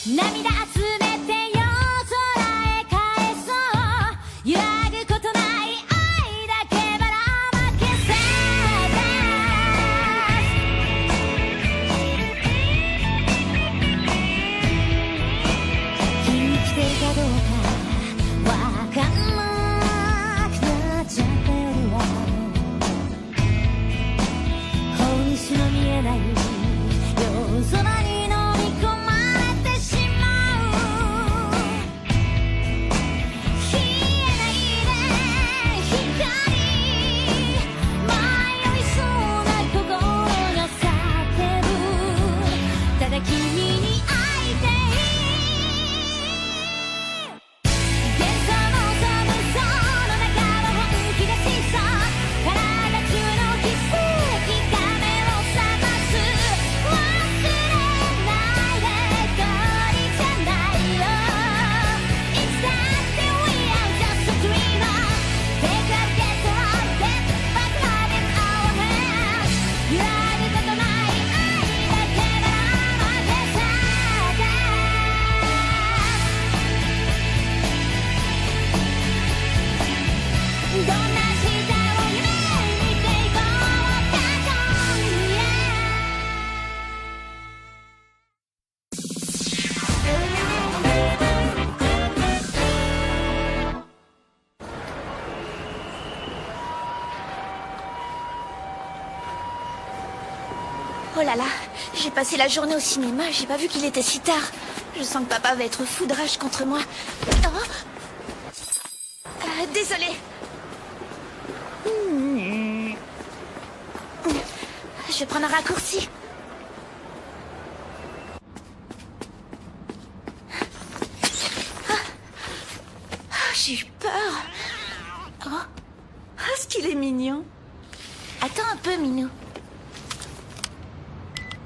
涙集めて夜空へ返そう揺らぐことない愛だけばらまけせ生きてるかどうかわかんなくなっちゃってるわ本質の見えない夜空に飲み込まれてしまう消えないで光迷いそうな心が叫ぶただ君に会いたい幻想の寒さの中は本気でしさ体中の奇跡が目を覚ます忘れないで一人じゃないよ It's that we are just a dreamer Take a guess around it But light in our hands 揺らぐことない愛だけがまけさでどんな明日を夢見ていこうか今夜Oh là là, j'ai passé la journée au cinéma, j'ai pas vu qu'il était si tard. Je sens que papa va être fou de rage contre moi. Oh. Désolée. Je vais prendre un raccourci. J'ai eu peur. Oh, ce qu'il est mignon. Attends un peu, Minou.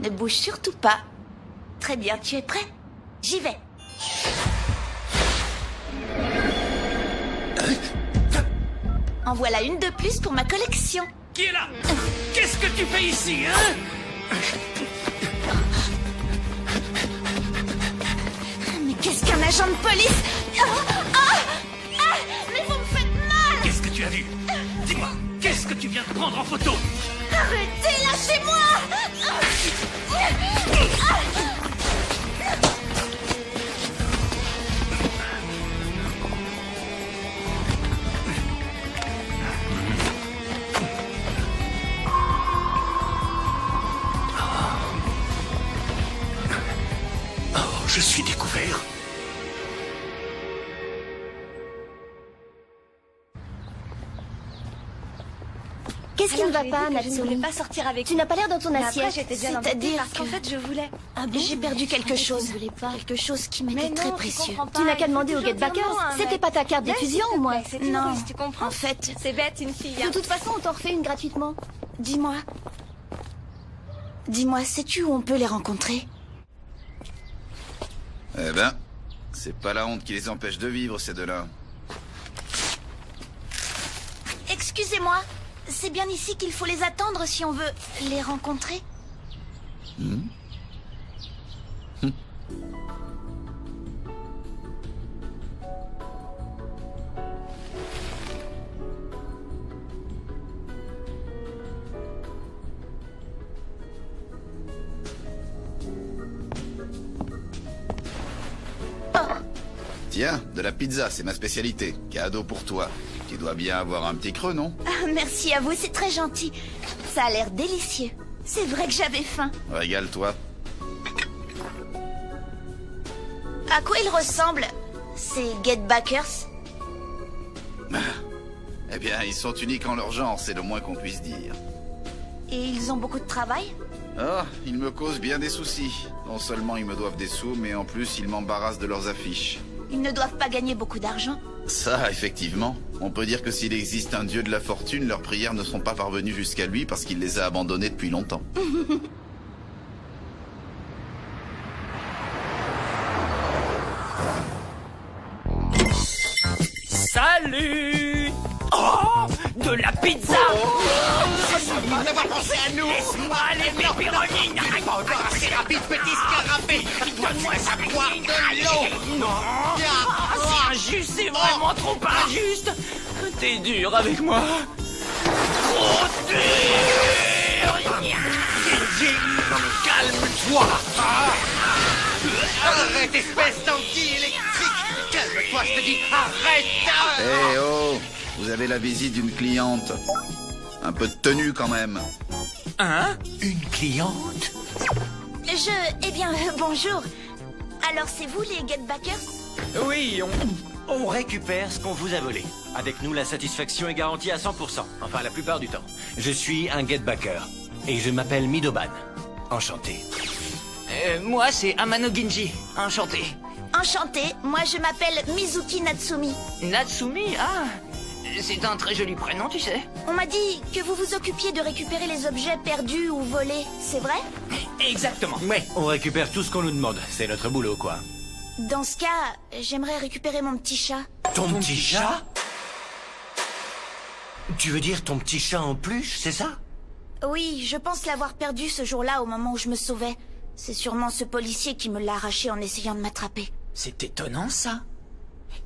Ne bouge surtout pas. Très bien, tu es prêt? J'y vais. En voilà une de plus pour ma collection. Qui est là? Qu'est-ce que tu fais ici, hein? Mais qu'est-ce qu'un agent de police? Mais vous me faites mal! Qu'est-ce que tu as vu? Dis-moi, qu'est-ce que tu viens de prendre en photo? Arrêtez, lâchez-moi! Oh, je suis découvert. Qu'est-ce qui ne va pas, Je ne Natsumi? voulais pas sortir avec Tu n'as pas l'air dans ton Mais après, assiette. j'étais bien C'est-à-dire embêtée parce qu'en que- fait, je voulais... J'ai perdu quelque chose. Tu ne voulais pas. Quelque chose qui Mais m'était non, très tu précieux. comprends pas. Tu n'as Il qu'à faut demander au toujours Get Backers. dire non à un C'était mec. pas ta carte Yes, d'étudiant s'il te au moins. plaît, c'est une Non. ruse, tu comprends? En fait, C'est bête, une fille. De toute façon, on t'en refait une gratuitement. dis-moi. Dis-moi, sais-tu où on peut les rencontrer? Eh ben, c'est pas la honte qui les empêche de vivre, ces deux-là. Excusez-moi, c'est bien ici qu'il faut les attendre si on veut les rencontrer? Tiens, de la pizza, c'est ma spécialité. Cadeau pour toi. Tu dois bien avoir un petit creux, non? Ah, merci à vous, c'est très gentil. Ça a l'air délicieux. C'est vrai que j'avais faim. Régale-toi. À quoi ils ressemblent, ces Get Backers? Eh bien, ils sont uniques en leur genre, c'est le moins qu'on puisse dire. Et ils ont beaucoup de travail? Ah, ils me causent bien des soucis. Non seulement ils me doivent des sous, mais en plus ils m'embarrassent de leurs affiches. Ils ne doivent pas gagner beaucoup d'argent. Ça, effectivement. On peut dire que s'il existe un dieu de la fortune, leurs prières ne sont pas parvenues jusqu'à lui parce qu'il les a abandonnées depuis longtemps. Salut! Oh! De la pizza! On n'a pas pensé à nous. Laisse-moi les pépéronis! Pas encore assez rapide, petit scarabée. Donne-moi sa poire de l'eau. C'est injuste, c'est vraiment trop injuste. T'es dur avec moi. Trop dur. Genji, calme-toi. Arrête, espèce d'anti-électrique. Calme-toi, je te dis, arrête. Eh oh, vous avez la visite d'une cliente. Un peu de tenue quand même. Hein? Une cliente? Eh bien, bonjour. Alors, c'est vous les Get Backers? Oui, On récupère ce qu'on vous a volé. Avec nous, la satisfaction est garantie à 100%. Enfin, la plupart du temps. Je suis un get-backer. Et je m'appelle Midoban. Enchanté. moi c'est Amano Ginji. Enchanté. Enchantée, moi je m'appelle Mizuki Natsumi. Natsumi, ah, c'est un très joli prénom, tu sais. On m'a dit que vous vous occupiez de récupérer les objets perdus ou volés, c'est vrai? Exactement. Ouais, on récupère tout ce qu'on nous demande. C'est notre boulot, quoi. Dans ce cas, j'aimerais récupérer mon petit chat. Ton petit chat? Tu veux dire ton petit chat en peluche, c'est ça? Oui, je pense l'avoir perdu ce jour-là au moment où je me sauvais. C'est sûrement ce policier qui me l'a arraché en essayant de m'attraper. C'est étonnant, ça.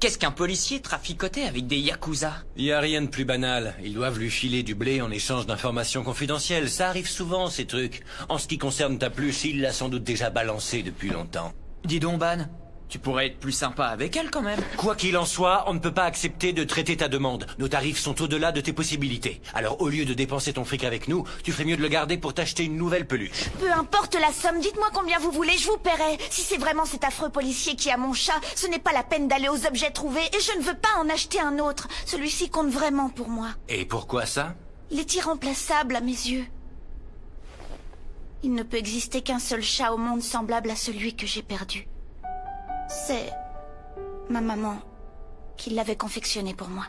Qu'est-ce qu'un policier traficotait avec des yakuza? Y a rien de plus banal. Ils doivent lui filer du blé en échange d'informations confidentielles. Ça arrive souvent, ces trucs. En ce qui concerne ta peluche, il l'a sans doute déjà balancée depuis longtemps. Dis donc, Ban, tu pourrais être plus sympa avec elle quand même. Quoi qu'il en soit, on ne peut pas accepter de traiter ta demande. Nos tarifs sont au-delà de tes possibilités. Alors au lieu de dépenser ton fric avec nous, tu ferais mieux de le garder pour t'acheter une nouvelle peluche. Peu importe la somme, dites-moi combien vous voulez, je vous paierai. Si c'est vraiment cet affreux policier qui a mon chat, ce n'est pas la peine d'aller aux objets trouvés et je ne veux pas en acheter un autre. Celui-ci compte vraiment pour moi. Et pourquoi ça? Il est irremplaçable à mes yeux. Il ne peut exister qu'un seul chat au monde semblable à celui que j'ai perdu. C'est ma maman qui l'avait confectionné pour moi.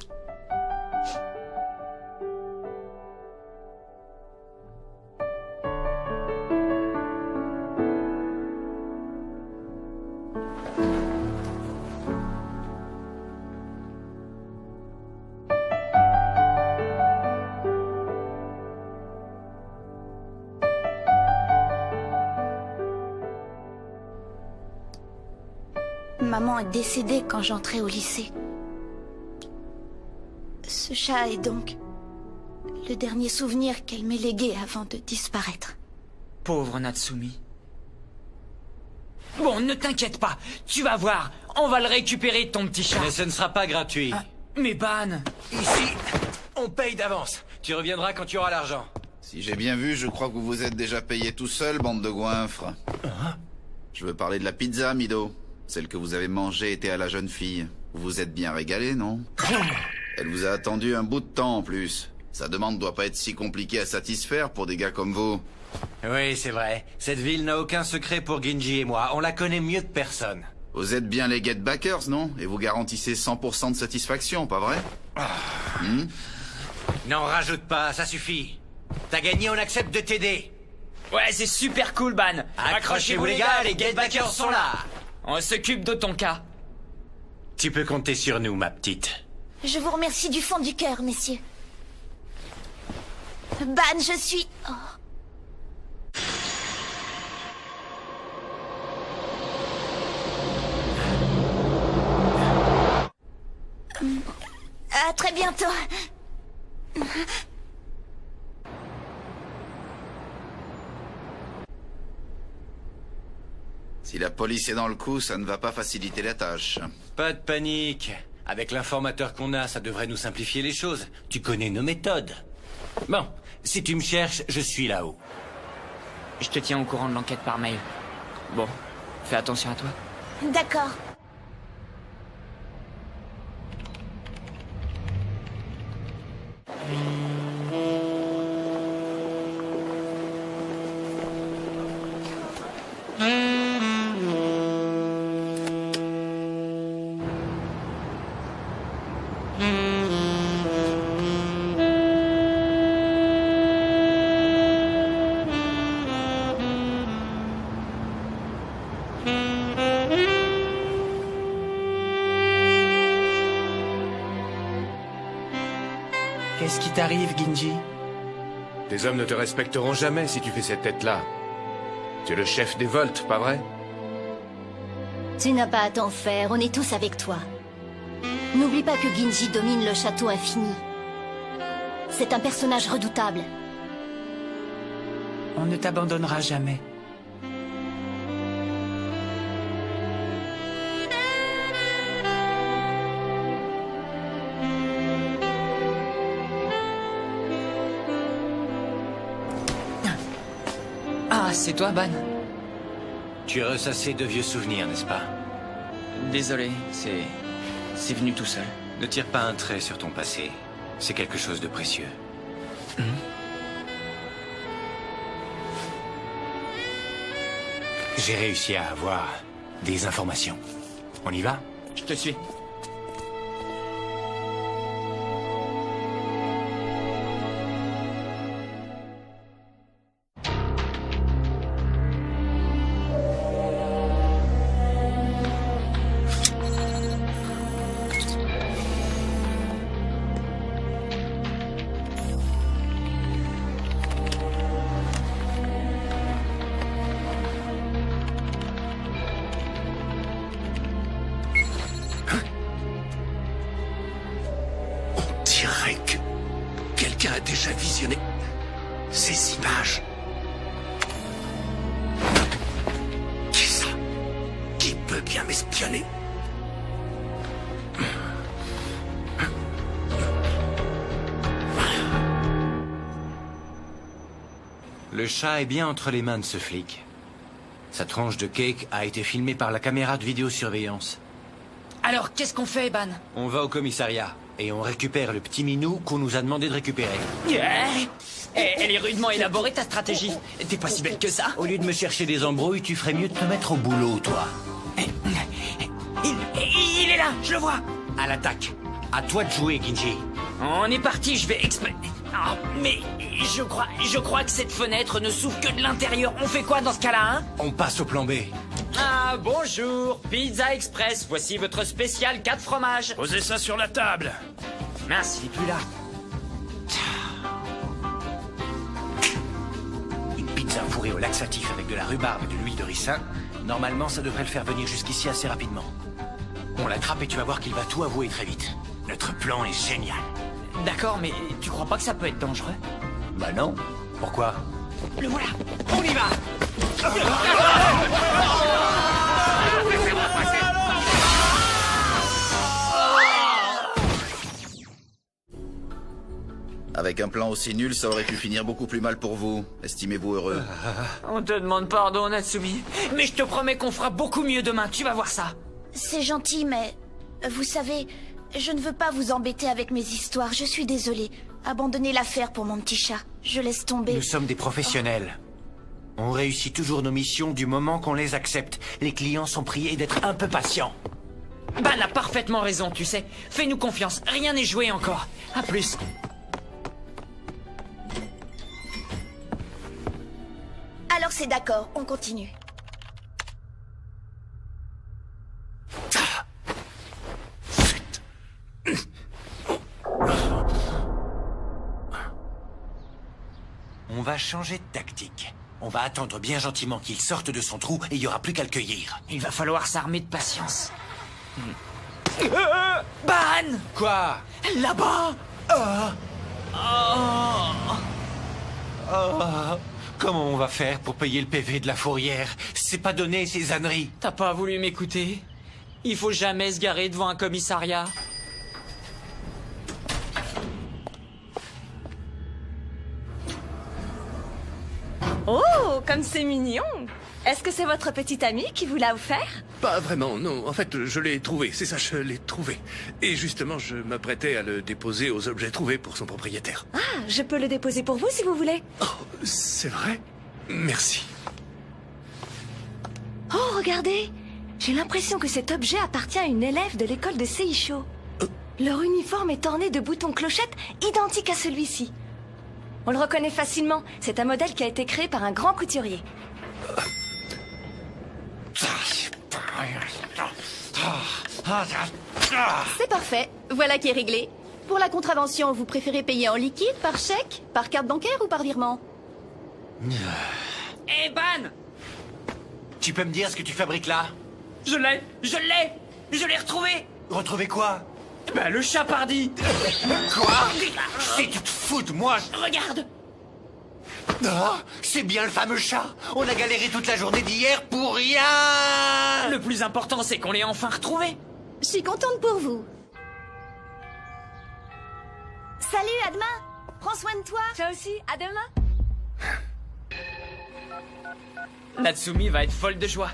Maman est décédée quand j'entrais au lycée. Ce chat est donc le dernier souvenir qu'elle m'ait légué avant de disparaître. Pauvre Natsumi. Bon, ne t'inquiète pas, tu vas voir, on va le récupérer, ton petit chat. Mais ce ne sera pas gratuit. Ah, mais Ban, Ici, on paye d'avance. Tu reviendras quand tu auras l'argent. Si j'ai bien vu, je crois que vous vous êtes déjà payé tout seul, bande de goinfres. Je veux parler de la pizza, Mido. Celle que vous avez mangée était à la jeune fille. Vous vous êtes bien régalé, non? Elle vous a attendu un bout de temps en plus. Sa demande doit pas être si compliquée à satisfaire pour des gars comme vous. Oui, c'est vrai. Cette ville n'a aucun secret pour Ginji et moi. On la connaît mieux que personne. Vous êtes bien les Get Backers, non? Et vous garantissez 100% de satisfaction, pas vrai? N'en rajoute pas, ça suffit. T'as gagné, on accepte de t'aider. ouais, c'est super cool, Ban. Accrochez-vous les gars, les Get-Backers sont là. On s'occupe de ton cas. Tu peux compter sur nous, ma petite. Je vous remercie du fond du cœur, messieurs. Ban, je suis... Oh. À très bientôt. Si la police est dans le coup, ça ne va pas faciliter la tâche. Pas de panique. Avec l'informateur qu'on a, ça devrait nous simplifier les choses. Tu connais nos méthodes. Bon, si tu me cherches, je suis là-haut. Je te tiens au courant de l'enquête par mail. Bon, fais attention à toi. D'accord. Qu'est-ce qui t'arrive, Ginji? Tes hommes ne te respecteront jamais si tu fais cette tête-là. Tu es le chef des Volts, pas vrai? Tu n'as pas à t'en faire, on est tous avec toi. N'oublie pas que Ginji domine le château infini. C'est un personnage redoutable. On ne t'abandonnera jamais. Ah, c'est toi, Ban? Tu as ressassé de vieux souvenirs, n'est-ce pas? Désolé, c'est venu tout seul. Ne tire pas un trait sur ton passé. C'est quelque chose de précieux. J'ai réussi à avoir des informations. On y va? Je te suis. Quelqu'un a déjà visionné ces images. Qui ça? Qui peut bien m'espionner? Le chat est bien entre les mains de ce flic. Sa tranche de cake a été filmée par la caméra de vidéosurveillance. Alors, qu'est-ce qu'on fait, Ban? On va au commissariat et on récupère le petit minou qu'on nous a demandé de récupérer. Elle est rudement élaborée, ta stratégie. T'es pas si bête que ça. Au lieu de me chercher des embrouilles, tu ferais mieux de te mettre au boulot, toi. Il est là, je le vois. À l'attaque. À toi de jouer, Ginji. On est parti, je vais Ah, mais je crois que cette fenêtre ne s'ouvre que de l'intérieur. On fait quoi dans ce cas-là, hein? On passe au plan B. Ah, bonjour, Pizza Express. Voici votre spécial 4 fromages. Posez ça sur la table. Mince, il est plus là. Une pizza fourrée au laxatif avec de la rhubarbe et de l'huile de ricin. Normalement, ça devrait le faire venir jusqu'ici assez rapidement. On l'attrape et tu vas voir qu'il va tout avouer très vite. Notre plan est génial. D'accord, mais tu crois pas que ça peut être dangereux? Bah non. Pourquoi? Le voilà. On y va. Avec un plan aussi nul, ça aurait pu finir beaucoup plus mal pour vous. Estimez-vous heureux? On te demande pardon, Natsumi. Mais je te promets qu'on fera beaucoup mieux demain, tu vas voir ça. C'est gentil, mais... Vous savez, je ne veux pas vous embêter avec mes histoires, je suis désolée. Abandonnez l'affaire pour mon petit chat. Je laisse tomber. Nous sommes des professionnels. On réussit toujours nos missions du moment qu'on les accepte. Les clients sont priés d'être un peu patients. Ban a parfaitement raison, tu sais. Fais-nous confiance, rien n'est joué encore. À plus. Alors c'est d'accord, on continue. On va changer de tactique. On va attendre bien gentiment qu'il sorte de son trou et il n'y aura plus qu'à le cueillir. Il va falloir s'armer de patience. Ban! Quoi? Là-bas! Comment on va faire pour payer le PV de la fourrière? C'est pas donné, ces âneries. T'as pas voulu m'écouter? Il faut jamais se garer devant un commissariat. Oh, comme c'est mignon! Est-ce que c'est votre petite amie qui vous l'a offert? Pas vraiment, non. En fait, je l'ai trouvé. C'est ça, je l'ai trouvé. Et justement, je m'apprêtais à le déposer aux objets trouvés pour son propriétaire. Ah, je peux le déposer pour vous si vous voulez. Oh, c'est vrai? Merci. Oh, regardez! J'ai l'impression que cet objet appartient à une élève de l'école de Seisho. Leur uniforme est orné de boutons clochettes identiques à celui-ci. On le reconnaît facilement. C'est un modèle qui a été créé par un grand couturier. C'est parfait. Voilà qui est réglé. Pour la contravention, vous préférez payer en liquide, par chèque, par carte bancaire ou par virement? Eh Ban! Tu peux me dire ce que tu fabriques là? Je l'ai! Je l'ai! Je l'ai retrouvé! Retrouver quoi? Ben, le chat pardi! Quoi? Si tu te fous de moi... Regarde! Ah, c'est bien le fameux chat. On a galéré toute la journée d'hier pour rien. Le plus important, c'est qu'on l'ait enfin retrouvé. Je suis contente pour vous. Salut, à demain. Prends soin de toi. Toi aussi, à demain. Natsumi va être folle de joie.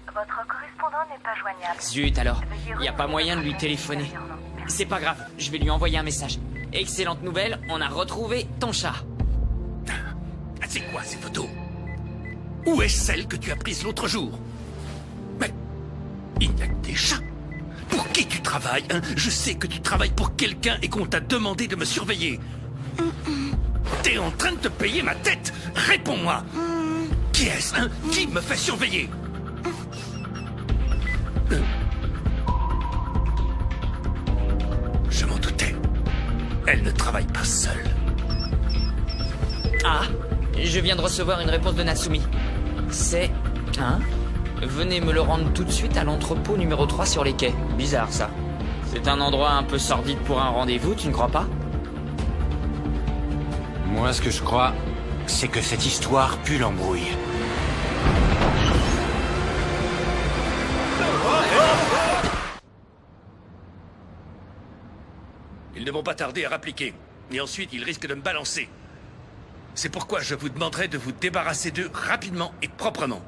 Votre correspondant n'est pas joignable. Zut alors, y a pas moyen de lui téléphoner. C'est pas grave, je vais lui envoyer un message. Excellente nouvelle, on a retrouvé ton chat. C'est quoi ces photos? Où est celle que tu as prise l'autre jour? Mais il n'y a que des chats. Pour qui tu travailles, hein? Je sais que tu travailles pour quelqu'un et qu'on t'a demandé de me surveiller. T'es en train de te payer ma tête. Réponds-moi. Qui est-ce, hein? Qui me fait surveiller? Je m'en doutais. Elle ne travaille pas seule. Ah, je viens de recevoir une réponse de Natsumi. C'est... Hein? Venez me le rendre tout de suite à l'entrepôt numéro 3 sur les quais. Bizarre ça. C'est un endroit un peu sordide pour un rendez-vous, tu ne crois pas? Moi, ce que je crois, c'est que cette histoire pue l'embrouille. Ils ne vont pas tarder à rappliquer. Et ensuite, ils risquent de me balancer. C'est pourquoi je vous demanderai de vous débarrasser d'eux rapidement et proprement.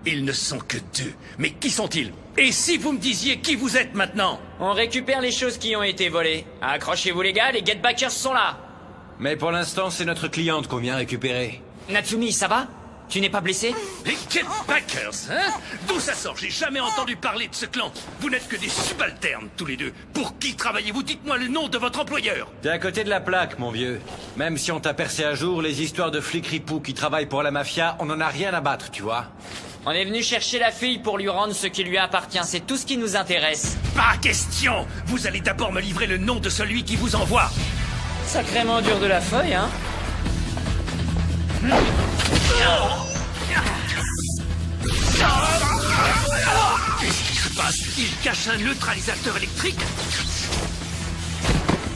Ils ne sont que deux. Mais qui sont-ils? Et si vous me disiez qui vous êtes maintenant? On récupère les choses qui ont été volées. Accrochez-vous les gars, les get-backers sont là. Mais pour l'instant, c'est notre cliente qu'on vient récupérer. Natsumi, ça va? Tu n'es pas blessé? Les Get-Backers, hein? D'où ça sort? J'ai jamais entendu parler de ce clan. Vous n'êtes que des subalternes, tous les deux. Pour qui travaillez-vous? Dites-moi le nom de votre employeur. T'es à côté de la plaque, mon vieux. Même si on t'a percé à jour, les histoires de flics ripoux qui travaillent pour la mafia, on en a rien à battre, tu vois. On est venu chercher la fille pour lui rendre ce qui lui appartient. C'est tout ce qui nous intéresse. Pas question! Vous allez d'abord me livrer le nom de celui qui vous envoie. Sacrément dur de la feuille, hein? Qu'est-ce qui se passe? Il cache un neutralisateur électrique?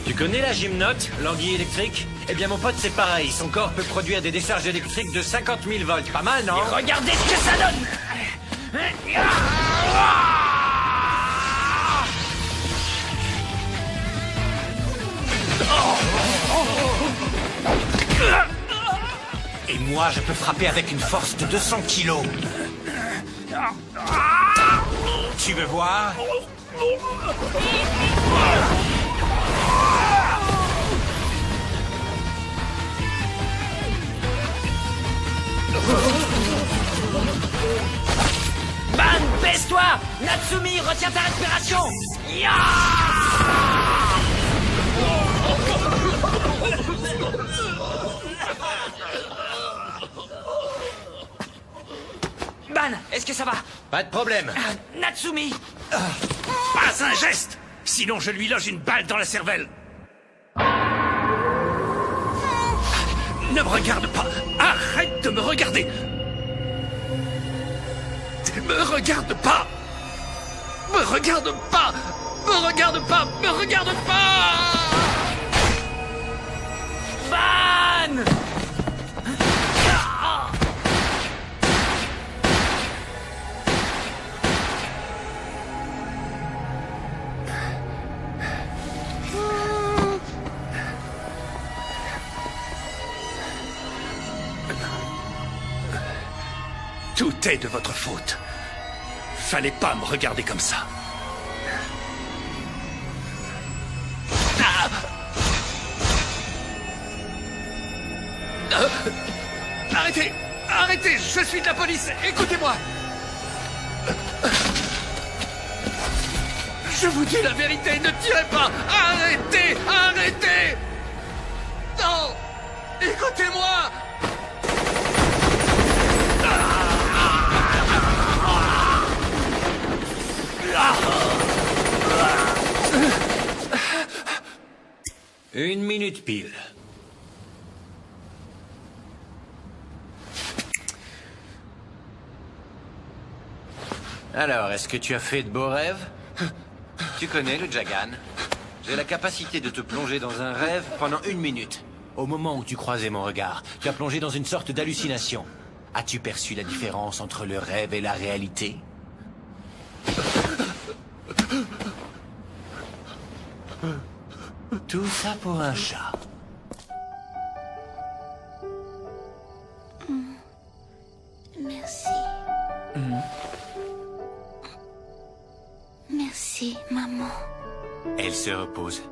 Tu connais la gymnote, l'anguille électrique? Eh bien mon pote c'est pareil, son corps peut produire des décharges électriques de 50 000 volts, pas mal non? Et regardez ce que ça donne! Et moi je peux frapper avec une force de 200 kilos. Tu veux voir? Ban, baisse-toi! Natsumi, retiens ta respiration! Ya! Ban, est-ce que ça va? Pas de problème. Natsumi! Pas un geste! Sinon je lui loge une balle dans la cervelle. Ne me regarde pas! Arrête de me regarder! Me regarde pas! Me regarde pas! Me regarde pas! Me regarde pas! Ban! Tout est de votre faute. Fallait pas me regarder comme ça. Arrêtez! Arrêtez! Je suis de la police! Écoutez-moi! Je vous dis la vérité, ne tirez pas! Arrêtez! Arrêtez! Non! Écoutez-moi! 1 minute pile. Alors, est-ce que tu as fait de beaux rêves? Tu connais le Jagan? J'ai la capacité de te plonger dans un rêve pendant 1 minute. Au moment où tu croisais mon regard, tu as plongé dans une sorte d'hallucination. As-tu perçu la différence entre le rêve et la réalité? Tout ça pour un chat. Merci. Merci, maman. Elle se repose,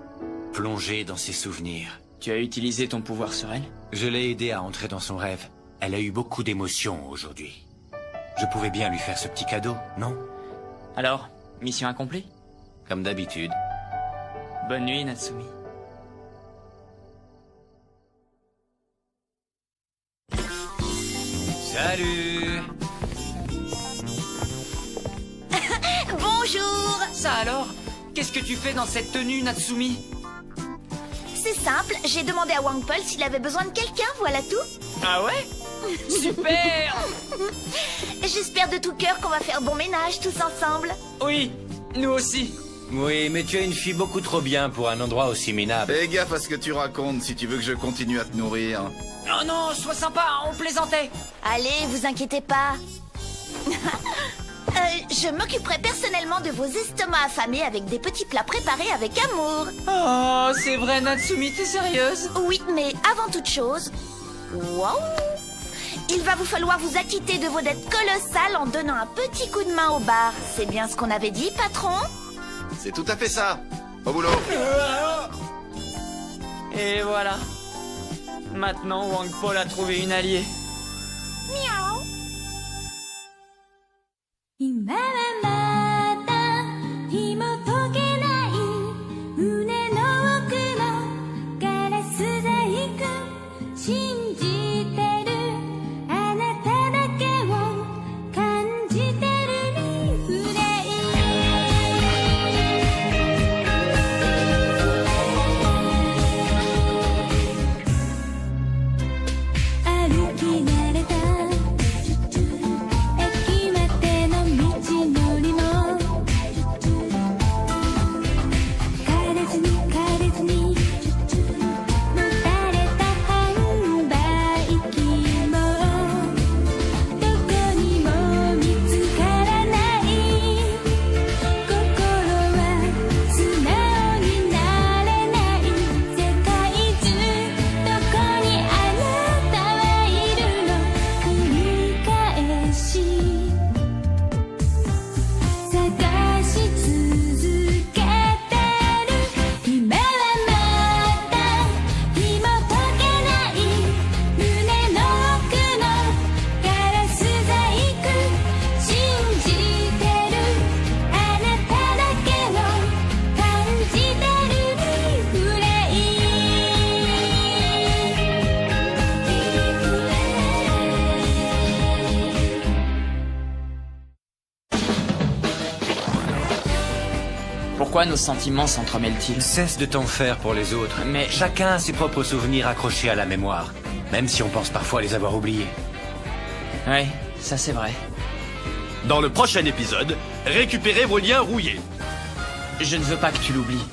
plongée dans ses souvenirs. Tu as utilisé ton pouvoir sur elle? Je l'ai aidée à entrer dans son rêve. Elle a eu beaucoup d'émotions aujourd'hui. Je pouvais bien lui faire ce petit cadeau, non? Alors, mission accomplie? Comme d'habitude. Bonne nuit, Natsumi. Salut! Bonjour. Ça alors? Qu'est-ce que tu fais dans cette tenue, Natsumi? C'est simple, j'ai demandé à Wang Pol s'il avait besoin de quelqu'un, voilà tout. Ah ouais? Super! J'espère de tout cœur qu'on va faire bon ménage tous ensemble. Oui, nous aussi. Oui, mais tu es une fille beaucoup trop bien pour un endroit aussi minable. Fais gaffe à ce que tu racontes si tu veux que je continue à te nourrir. Oh non, sois sympa, on plaisantait. Allez, vous inquiétez pas. Je m'occuperai personnellement de vos estomacs affamés avec des petits plats préparés avec amour. Oh, c'est vrai, Natsumi, t'es sérieuse? Oui, mais avant toute chose... Waouh! Il va vous falloir vous acquitter de vos dettes colossales en donnant un petit coup de main au bar. C'est bien ce qu'on avait dit, patron? C'est tout à fait ça. Au boulot. Et voilà. Maintenant, Wang Pol a trouvé une alliée. Miaou. 今はまだ紐解けない胸の奥のガラス細工信じてるあなただけを感じてるリフレイ歩き慣れた駅までの道のりも枯れずに枯れずにもたれた販売機もどこにも見つからない心は素直になれない世界中どこにあなたはいるの繰り返し探し続けてる今はまだ紐解けない胸の奥のガラス細工信じてるあなただけを感じてるリフレイPourquoi nos sentiments s'entremêlent-ils? Cesse de t'en faire pour les autres. Mais chacun a ses propres souvenirs accrochés à la mémoire, même si on pense parfois les avoir oubliés. Ouais, ça c'est vrai. Dans le prochain épisode, récupérez vos liens rouillés. Je ne veux pas que tu l'oublies.